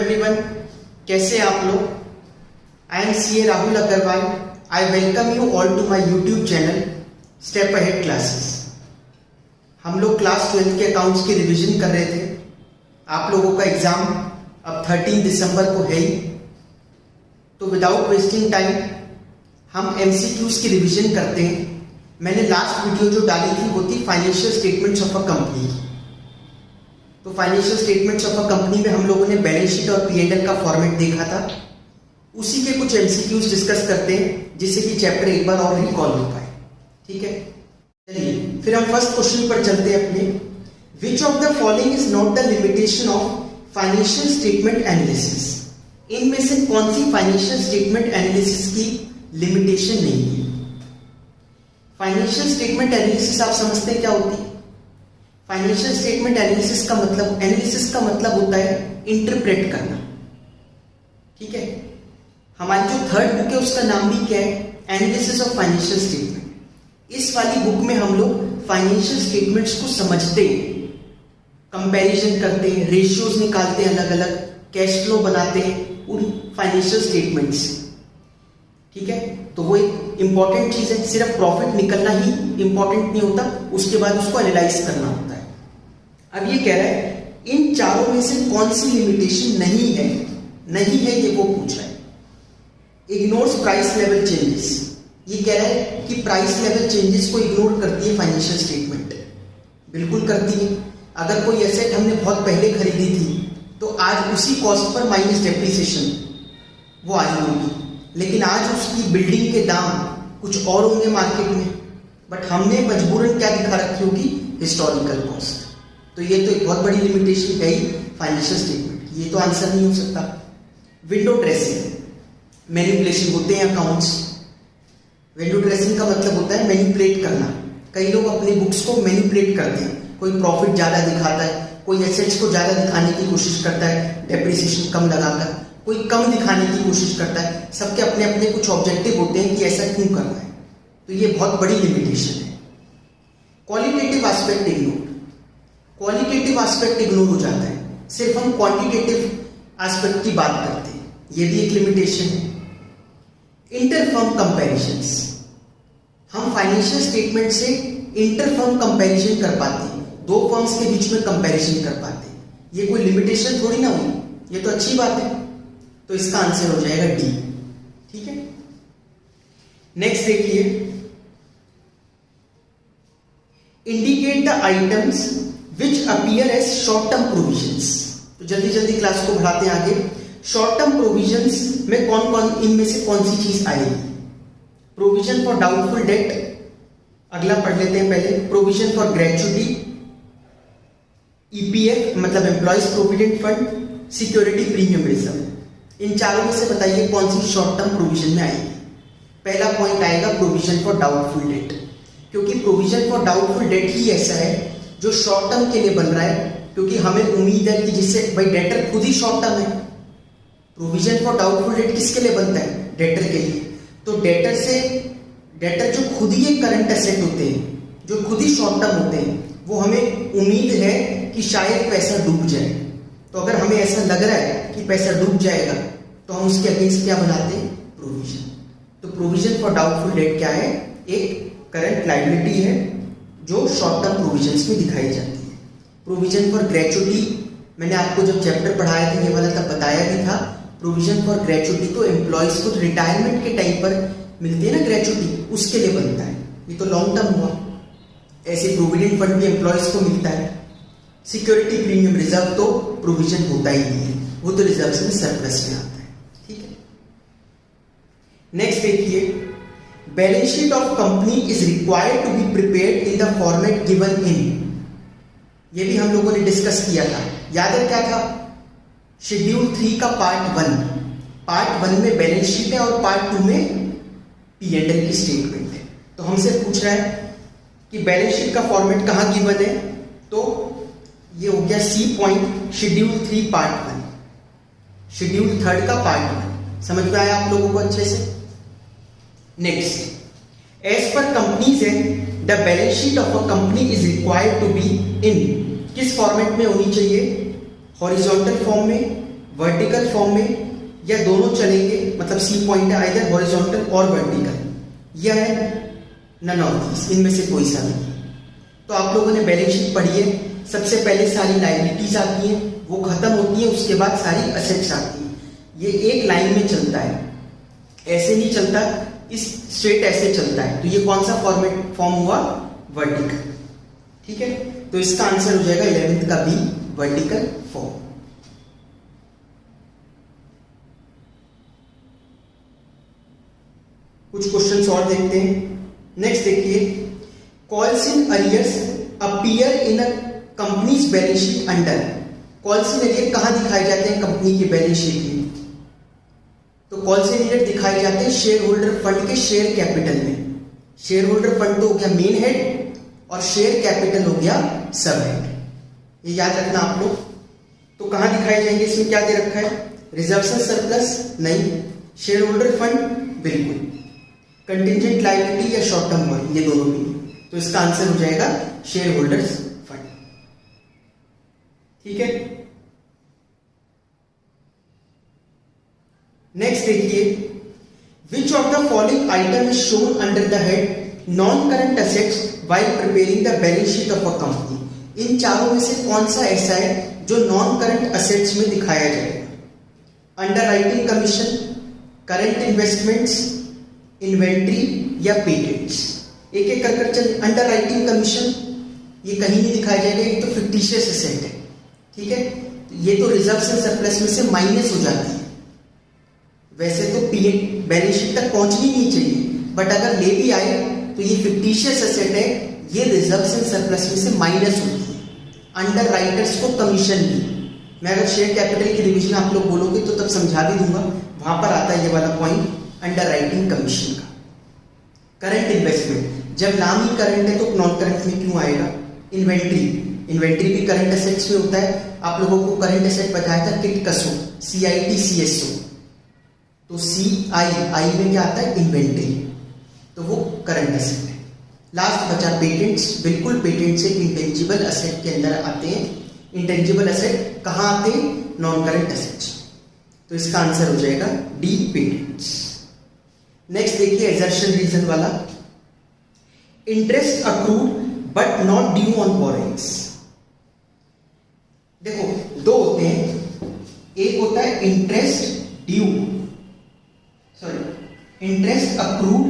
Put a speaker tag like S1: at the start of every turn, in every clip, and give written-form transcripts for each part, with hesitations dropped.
S1: Everyone, कैसे आप लोग। I am CA Rahul Agarwal. I welcome you all to my YouTube channel step ahead classes. हम लोग क्लास 12 के अकाउंट्स की रिवीजन कर रहे थे। आप लोगों का एग्जाम अब 13 दिसंबर को है ही, तो विदाउट वेस्टिंग टाइम हम एमसीक्यूज की रिवीजन करते हैं। मैंने लास्ट वीडियो जो डाली थी वो थी financial statements of a company. तो financial statements of a company में हम लोगों ने बैलेंस शीट और P&L का फॉर्मेट देखा था। उसी के कुछ एमसीक्यूज डिस्कस करते हैं जिससे कि चैप्टर एक बार और रिकॉल हो पाए। ठीक है, चलिए फिर हम फर्स्ट क्वेश्चन पर चलते हैं अपने। विच of the following is not the limitation of financial statement analysis. इनमें से कौन सी फाइनेंशियल स्टेटमेंट एनालिसिस की लिमिटेशन नहीं है। फाइनेंशियल स्टेटमेंट एनालिसिस आप समझते हैं क्या होती है। फाइनेंशियल स्टेटमेंट एनालिसिस का मतलब होता है इंटरप्रेट करना। ठीक है, हमारी जो थर्ड बुक है उसका नाम भी क्या है, एनालिसिस ऑफ फाइनेंशियल स्टेटमेंट। इस वाली बुक में हम लोग फाइनेंशियल स्टेटमेंट्स को समझते हैं, कंपैरिजन करते हैं, रेशियोज निकालते हैं, अलग अलग कैश फ्लो बनाते हैं उन फाइनेंशियल स्टेटमेंट्स से। ठीक है, तो वो एक इंपॉर्टेंट चीज है। सिर्फ प्रॉफिट निकलना ही इंपॉर्टेंट नहीं होता, उसके बाद उसको एनालाइज करना होता है। अब ये कह रहा है इन चारों में से कौन सी लिमिटेशन नहीं है ये वो पूछ रहा है। Ignores price level changes. ये कह रहा है कि प्राइस लेवल चेंजेस को इग्नोर करती है फाइनेंशियल स्टेटमेंट। बिल्कुल करती है। अगर कोई एसेट हमने बहुत पहले खरीदी थी तो आज उसी कॉस्ट पर माइनस डेप्रिसिएशन वो आ रही होगी, लेकिन आज उसकी बिल्डिंग के दाम कुछ और होंगे मार्केट में, बट हमने मजबूरन क्या दिखा रखी होगी, हिस्टोरिकल कॉस्ट। तो ये तो एक बहुत बड़ी लिमिटेशन है ही फाइनेंशियल स्टेटमेंट की, ये तो आंसर नहीं हो सकता। विंडो ड्रेसिंग, मैनिपुलेशन होते हैं अकाउंट्स। विंडो ड्रेसिंग का मतलब होता है मैनिपुलेट करना। कई लोग अपनी बुक्स को मैनिपुलेट करते हैं। कोई प्रॉफिट ज्यादा दिखाता है, कोई एसेट्स को ज्यादा दिखाने की कोशिश करता है, डेप्रिसिएशन कम लगाकर, कोई कम दिखाने की कोशिश करता है। सबके अपने अपने कुछ ऑब्जेक्टिव होते हैं कि ऐसा क्यों करना है। तो ये बहुत बड़ी लिमिटेशन है। Qualitative aspect ignore. Qualitative aspect ignore हो जाता है, सिर्फ हम क्वांटिटेटिव एस्पेक्ट की बात करते हैं, ये भी एक लिमिटेशन है। Inter-firm comparisons. हम फाइनेंशियल स्टेटमेंट से इंटरफर्म कंपैरिजन कर पाते हैं, दो फर्म्स के बीच में कंपैरिजन कर पाते हैं। ये कोई लिमिटेशन थोड़ी ना हुई, ये तो अच्छी बात है। तो इसका आंसर हो जाएगा डी। ठीक है, नेक्स्ट देखिए, indicate the items which appear as short term provisions. तो जल्दी जल्दी क्लास को बढ़ाते हैं आगे। शॉर्ट टर्म प्रोविजंस में कौन कौन, इनमें से कौन सी चीज आएगी। प्रोविजन फॉर डाउटफुल डेट, अगला पढ़ लेते हैं पहले। प्रोविजन फॉर ग्रेच्युटी, ईपीएफ मतलब employees provident fund, security premium reserve. इन चारों में से बताइए कौन सी शॉर्ट टर्म प्रोविजन में आएगी। पहला पॉइंट आएगा प्रोविजन फॉर डाउटफुल डेट, क्योंकि प्रोविजन फॉर डाउटफुल डेट ही ऐसा है जो शॉर्ट टर्म के लिए बन रहा है, क्योंकि हमें उम्मीद है कि जिससे भाई डेटर खुद ही शॉर्ट टर्म है। प्रोविजन फॉर डाउटफुल डेट किसके लिए बनता है, डेटर के लिए। तो डेटर जो खुद ही एक करंट एसेट होते हैं, जो खुद ही शॉर्ट टर्म होते हैं, वो हमें उम्मीद है कि शायद पैसा डूब जाए। तो अगर हमें ऐसा लग रहा है कि पैसा डूब जाएगा तो हम उसके अगेंस्ट क्या बनाते हैं, प्रोविजन। तो प्रोविजन फॉर डाउटफुल डेट क्या है, एक करंट लायबिलिटी है जो शॉर्ट टर्म प्रोविजंस में दिखाई जाती है। प्रोविजन फॉर ग्रेच्युटी, मैंने आपको जब चैप्टर पढ़ाया था ये वाला तब बताया भी था। प्रोविजन फॉर ग्रेच्युटी तो एम्प्लॉयज को रिटायरमेंट के टाइम पर मिलती है ना ग्रेच्युटी, उसके लिए बनता है। ये तो लॉन्ग टर्म हुआ। ऐसे प्रोविडेंट फंड भी एम्प्लॉयज को मिलता है। सिक्योरिटी प्रीमियम रिजर्व तो प्रोविजन होता ही नहीं है, वो तो रिजर्व में सरप्लस में आता है। ठीक है, नेक्स्ट देखिए, balance sheet of company is required to be prepared in the format given in. ये भी हम लोगों ने डिस्कस किया था, याद है क्या था, शेड्यूल 3 का पार्ट 1। पार्ट 1 में बैलेंस शीट है और पार्ट 2 में P&L की स्टेटमेंट है। तो हमसे पूछ रहा है कि बैलेंस शीट का फॉर्मेट कहां गिवन है, तो ये हो गया C point, schedule 3 part 1, schedule 3 का पार्ट 1। समझ में आया आप लोगों को अच्छे से। नेक्स्ट, एज पर कंपनीज है the balance sheet of a company is required to be in. किस फॉर्मेट में होनी चाहिए, हॉरिजॉन्टल फॉर्म में, वर्टिकल फॉर्म में या दोनों चलेंगे, मतलब सी पॉइंट है आइदर हॉरिजॉन्टल और वर्टिकल, या है नन ऑफ दीस, इनमें से कोई सा नहीं। तो आप लोगों ने बैलेंस शीट पढ़ी है, सबसे पहले सारी लायबिलिटीज आती हैं, वो खत्म होती है, उसके बाद सारी असेट्स आती हैं। ये एक लाइन में चलता है, ऐसे नहीं चलता, इस स्ट्रेट ऐसे चलता है। तो ये कौन सा फॉर्म हुआ? वर्टिकल। ठीक है, तो इसका आंसर हो जाएगा 11th का बी, वर्टिकल फॉर्म। कुछ क्वेश्चंस और देखते हैं। नेक्स्ट देखिए, calls in arrears appear in a companies balance sheet under. Calls in arrear कहां दिखाए जाते हैं? कंपनी की बैलेंस शीट में। तो कॉल्स इन अरियर दिखाए जाते हैं शेयर होल्डर फंड के शेयर कैपिटल में। शेयर होल्डर फंड तो हो गया मेन हेड और शेयर कैपिटल हो गया सब हेड, ये याद रखना आप लोग। तो कहां दिखाए जाएंगे? इसमें क्या दे रखा है? रिजर्वेशन सरप्लस नहीं, शेयर होल्डर फंड बिल्कुल, कंटिंजेंट लायबिलिटी या शॉर्ट टर्म बोरोइंग, ये दोनों भी। तो इसका आंसर हो जाएगा शेयर होल्डर्स फंड। ठीक है, नेक्स्ट देखिए, which of the following item is shown under the head non current assets while preparing the balance sheet of a company. इन चारों में से कौन सा ऐसा है जो नॉन करंट असेट्स में दिखाया जाएगा? Under writing commission, current investments, inventory या पेटेंट्स। एक एक कर चल। अंडर राइटिंग कमीशन ये कहीं नहीं दिखाया जाएगा, ये तो फिक्टिशियस एसेट है। ठीक है, ये तो रिजर्व्स एंड सरप्लस में से माइनस हो जाती है। वैसे तो बैलेंस शीट तक पहुंचनी नहीं चाहिए, बट अगर ले भी आए तो ये फिक्टिशियस एसेट है, ये रिजर्व्स एंड सरप्लस में से माइनस होती है। अंडर राइटर्स को कमीशन भी, मैं अगर शेयर कैपिटल की रिवीजन आप लोग बोलोगे तो तब समझा भी दूंगा, वहां पर आता है ये वाला पॉइंट अंडर राइटिंग कमीशन का। करंट इन्वेस्टमेंट, जब नाम ही करंट है तो नॉन करंट में क्यों आएगा? इन्वेंट्री भी करंट एसेट्स में होता है। आप लोगों को करंट एसेट बताया था किट कसो, CITCSO, तो CI में क्या आता है? इन्वेंट्री, तो वो करंट एसेट है। लास्ट बचा पेटेंट्स, बिल्कुल पेटेंट्स एक इंटेंजिबल एसेट के अंदर आते हैं। इंटेंजिबल एसेट कहां आते हैं? Non current assets. तो इसका आंसर हो जाएगा डी, पेटेंट्स। नेक्स्ट देखिए, एजर्शन रीजन वाला, interest accrued but not due on borrowings. देखो दो होते हैं, एक होता है interest due, interest accrued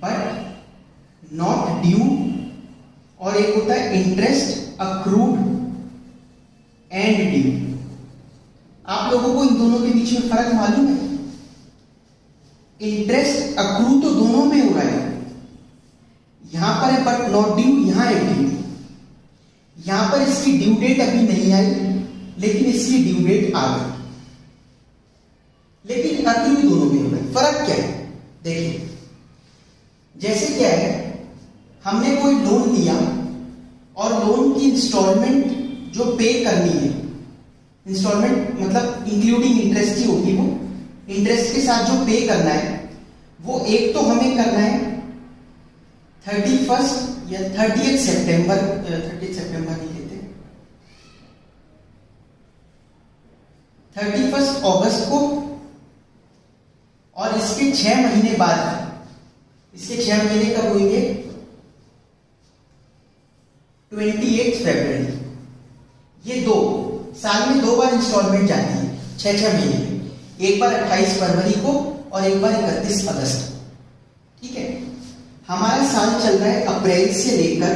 S1: but not due, और एक होता है इंटरेस्ट अक्रूड एंड ड्यू। आप लोगों को इन दोनों के बीच में फर्क मालूम है? इंटरेस्ट अक्रू तो दोनों में हो रहा है, यहां पर है बट नॉट ड्यू, यहां है ड्यू। यहां पर इसकी ड्यू डेट अभी नहीं आई, लेकिन इसकी ड्यू डेट आ गई, लेकिन अक्रू दोनों में हो रहा है। फर्क क्या है? देखिए, जैसे क्या है, हमने कोई लोन लिया और लोन की इंस्टॉलमेंट जो पे करनी है, इंस्टॉलमेंट मतलब इंक्लूडिंग इंटरेस्ट ही होगी, वो इंटरेस्ट के साथ जो पे करना है वो एक तो हमें करना है 31 या 30 सितंबर, 30 सितंबर नहीं लेते, 31 अगस्त को, और इसके 6 महीने बाद, इसके 6 महीने कब होंगे? 28 फरवरी। ये दो साल में 2 बार इंस्टॉलमेंट जाती है, 6-6 महीने में, एक बार 28 फरवरी को और एक बार 31 अगस्त को। ठीक है, हमारा साल चल रहा है अप्रैल से लेकर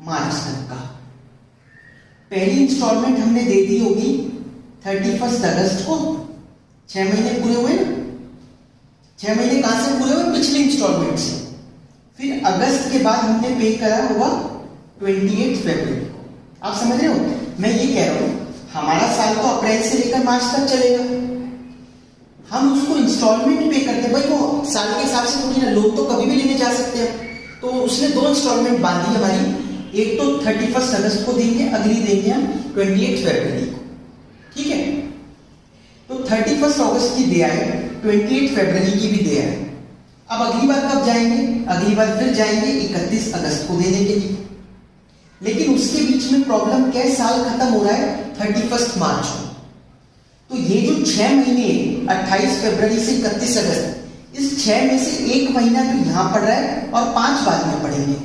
S1: मार्च तक का। पहली इंस्टॉलमेंट हमने दे दी होगी 31 अगस्त को, 6 महीने पूरे हुए ना। 6 महीने कहां से पूरे हुए? पिछली इंस्टॉलमेंट से। फिर अगस्त के बाद हमने पे करा हुआ 28 फरवरी को। आप समझ रहे हो? मैं ये कह रहा हूं, हमारा साल तो अप्रैल से लेकर मार्च तक चलेगा, हम उसको इंस्टॉलमेंट पे करते हैं। भाई वो साल के हिसाब से थोड़ी ना, लोन तो कभी भी लेने जा सकते हैं। तो उसने 2 इंस्टॉलमेंट बांधी हमारी, एक तो 31 अगस्त को देंगे, अगली देंगे हम 28 फरवरी को। ठीक है, तो 31 अगस्त की दे आए, 28 फरवरी की भी दे आए। अब अगली बार कब जाएंगे? अगली बार फिर जाएंगे 31 अगस्त को देने के लिए। लेकिन उसके बीच में प्रॉब्लम क्या है? साल खत्म हो रहा है 31 मार्च हो। तो ये जो 6 महीने 28 फरवरी से 31 अगस्त, इस 6 में से 1 महीना तो यहां पड़ रहा है और 5 बाद में पड़ेंगे।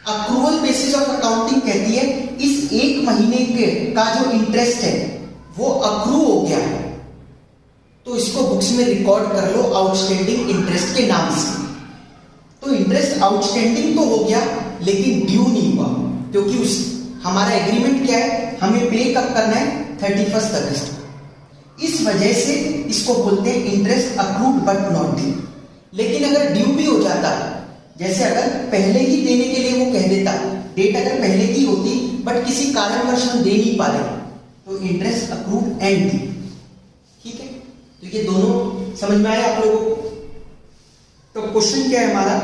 S1: अक्रूवल बेसिस ऑफ अकाउंटिंग कहती है इस 1 महीने के का जो इंटरेस्ट है वो अक्रू हो गया है, तो इसको बुक्स में रिकॉर्ड कर लो आउटस्टैंडिंग इंटरेस्ट के नाम से। तो इंटरेस्ट आउटस्टैंडिंग तो हो गया लेकिन ड्यू नहीं हुआ, क्योंकि उस हमारा एग्रीमेंट क्या है, हमें पे कब करना है, 31 अगस्त। इस वजह से इसको बोलते हैं interest accrued but not due. लेकिन अगर ड्यू भी हो जाता, जैसे अगर पहले ही देने के लिए वो कह देता, डेट अगर पहले की होती बट किसी कारणवश हम दे नहीं पा रहे, तो इंटरेस्ट अक्रूड एंड ड्यू। ठीक है, तो ये दोनों समझ में आया आप लोगों को। तो क्वेश्चन क्या है हमारा,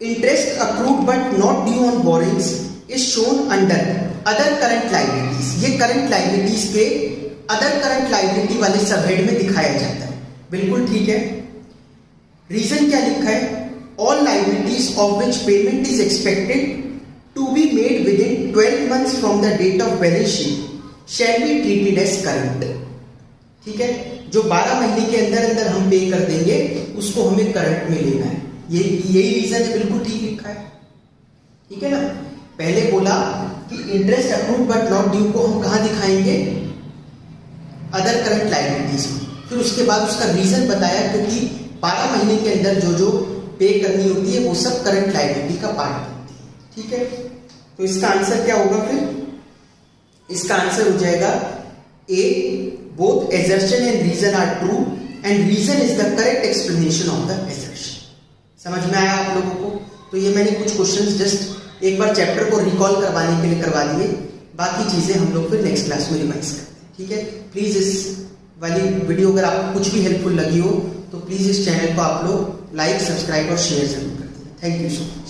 S1: interest accrued but not due on borings is shown under other current liabilities. ये करंट लायबिलिटीज के अदर करंट लायबिलिटी वाले सबहेड में दिखाया जाता है। बिल्कुल ठीक है। रीजन क्या लिखा है, all liabilities of which payment is expected to be made within 12 months from the date of balance sheet shall be treated as current. ठीक है, जो 12 महीने के अंदर अंदर हम पे कर देंगे उसको हमें करंट में लेना है। यही रीजन है, बिल्कुल ठीक लिखा है। ठीक है ना, पहले बोला कि interest accrued but not due को हम कहां दिखाएंगे, अदर करंट लायबिलिटीज में। फिर उसके बाद उसका रीजन बताया, क्योंकि 12 महीने के अंदर जो जो पे करनी होती है वो सब करंट लायबिलिटी का पार्ट बनती है। ठीक है, तो इसका आंसर क्या होगा, फिर इसका आंसर हो जाएगा ए, both assertion and reason are true and reason is the correct explanation of the assertion। समझ में आया आप लोगों को। तो ये मैंने कुछ क्वेश्चंस जस्ट एक बार चैप्टर को रिकॉल करवाने के लिए करवा दिए, बाकी चीजें हम लोग फिर नेक्स्ट क्लास में रिवाइज करते हैं। ठीक है, प्लीज इस वाली वीडियो अगर आपको कुछ भी हेल्पफुल लगी हो तो प्लीज इस चैनल को आप लोग लाइक, सब्सक्राइब और शेयर जरूर कर दें। Thank you so much.